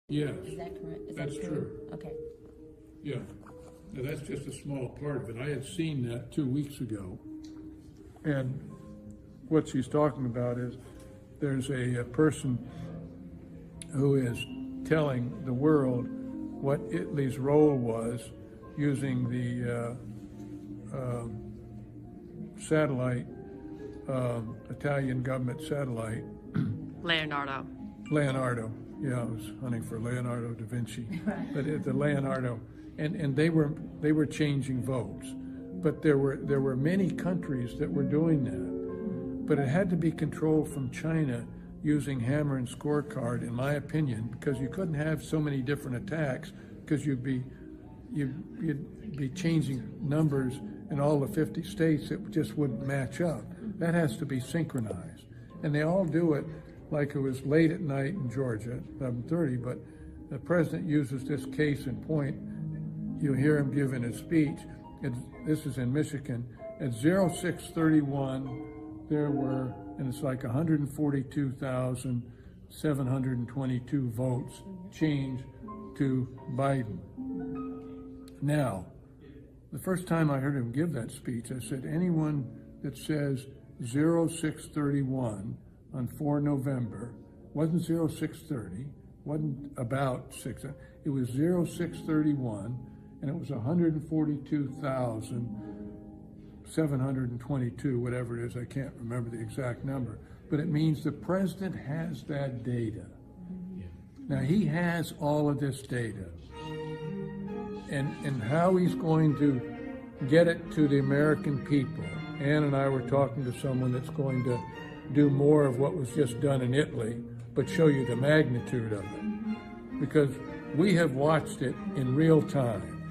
Yes, Is that correct? Is that's that true. Okay. Yeah. Now, that's just a small part of it. I had seen that 2 weeks ago. And what she's talking about is there's a person who is telling the world what Italy's role was using the satellite, Italian government satellite. Leonardo. Yeah, I was hunting for Leonardo da Vinci, but the Leonardo, and they were changing votes, but there were many countries that were doing that, but it had to be controlled from China using hammer and scorecard, in my opinion, because you couldn't have so many different attacks, because you'd be changing numbers in all the 50 states that just wouldn't match up. That has to be synchronized, and they all do it like it was late at night in Georgia, 11:30, but the president uses this case in point. You hear him giving his speech. This is in Michigan. At 0631, there were, and it's like 142,722 votes changed to Biden. Now, the first time I heard him give that speech, I said, anyone that says 0631 on 4 November, wasn't 0630, wasn't about 6, it was 0631, and it was 142,722, whatever it is, I can't remember the exact number, but it means the president has that data. Now, he has all of this data, and how he's going to get it to the American people. Ann and I were talking to someone that's going to do more of what was just done in Italy, but show you the magnitude of it. Because we have watched it in real time,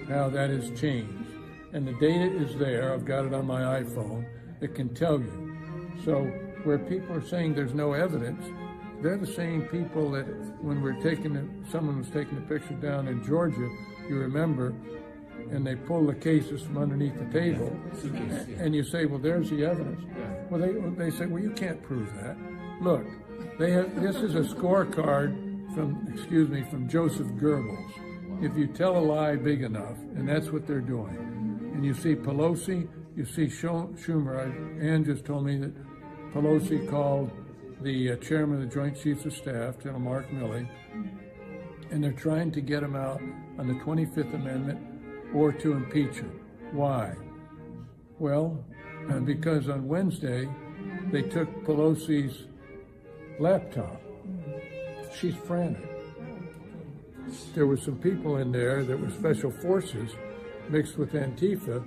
how that has changed. And the data is there, I've got it on my iPhone, that can tell you. So where people are saying there's no evidence, they're the same people that when someone was taking a picture down in Georgia, you remember, and they pull the cases from underneath the table, and you say, well, there's the evidence. Well, they say, well, you can't prove that. Look, this is a scorecard from Joseph Goebbels. If you tell a lie big enough, and that's what they're doing, and you see Pelosi, you see Schumer. Ann just told me that Pelosi called the chairman of the Joint Chiefs of Staff, General Mark Milley, and they're trying to get him out on the 25th Amendment or to impeach him. Why? Well, because on Wednesday, they took Pelosi's laptop. She's frantic. There were some people in there that were special forces mixed with Antifa,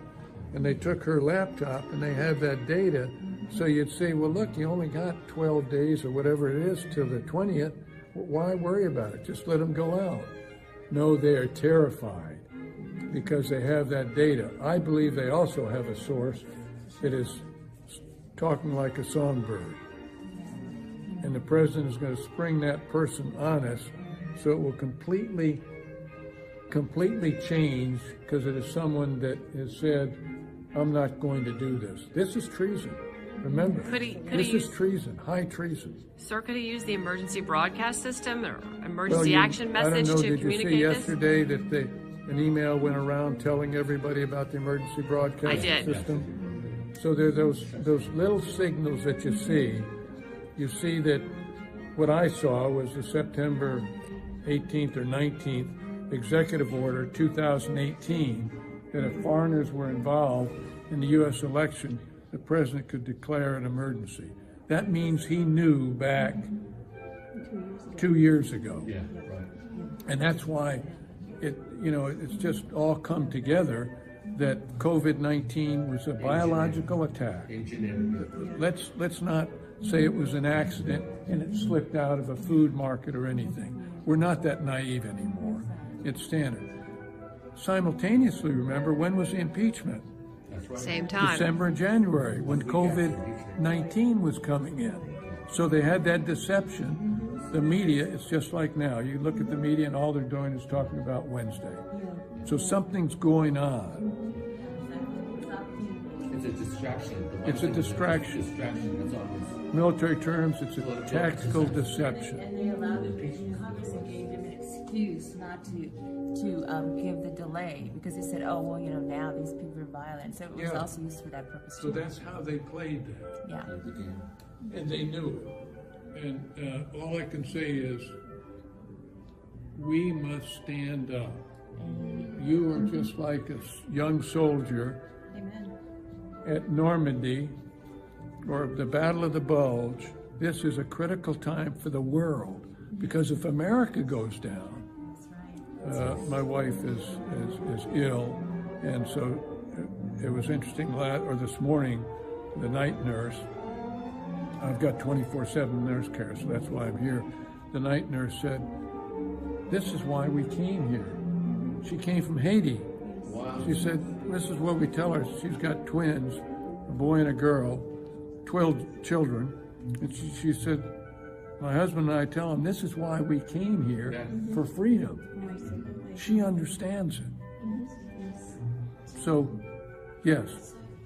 and they took her laptop and they have that data. So you'd say, well, look, you only got 12 days or whatever it is till the 20th. Why worry about it? Just let them go out. No, they are terrified because they have that data. I believe they also have a source that is talking like a songbird. And the president is going to spring that person on us, so it will completely change, because it is someone that has said, I'm not going to do this. This is treason. Remember, this is treason, high treason. Sir, could he use the emergency broadcast system or emergency action message to communicate this? this? Yesterday that an email went around telling everybody about the emergency broadcast system? So there are those little signals that you see. You see that what I saw was the September 18th or 19th executive order 2018 that if foreigners were involved in the U.S. election, the president could declare an emergency. That means he knew back 2 years ago. Yeah, right. And that's why it's just all come together that COVID-19 was a biological attack. Let's not say it was an accident and it slipped out of a food market or anything. We're not that naive anymore. It's standard. Simultaneously, remember, when was the impeachment? Same time. December and January, when COVID-19 was coming in. So they had that deception. The media, it's just like now. You look at the media and all they're doing is talking about Wednesday. So something's going on. It's a distraction. It's a distraction. That's all it is. Military terms, it's a tactical deception. And they allowed it, Congress gave him an refused not to give the delay because they said, oh, well, now these people are violent. So it was Yeah. also used for that purpose. So too. that's how they played that. Yeah. And they knew it. And all I can say is, we must stand up. You are just like a young soldier Amen. at Normandy or the Battle of the Bulge. This is a critical time for the world, because if America goes down, That's right. my wife is ill, and so it was interesting. This morning, the night nurse. I've got 24/7 nurse care, so that's why I'm here. The night nurse said, "This is why we came here." She came from Haiti. Wow. She said, "This is what we tell her." She's got twins, a boy and a girl, 12 children, and she said, "My husband and I tell them this is why we came here, Yeah. for freedom." Absolutely. She understands it. So, yes,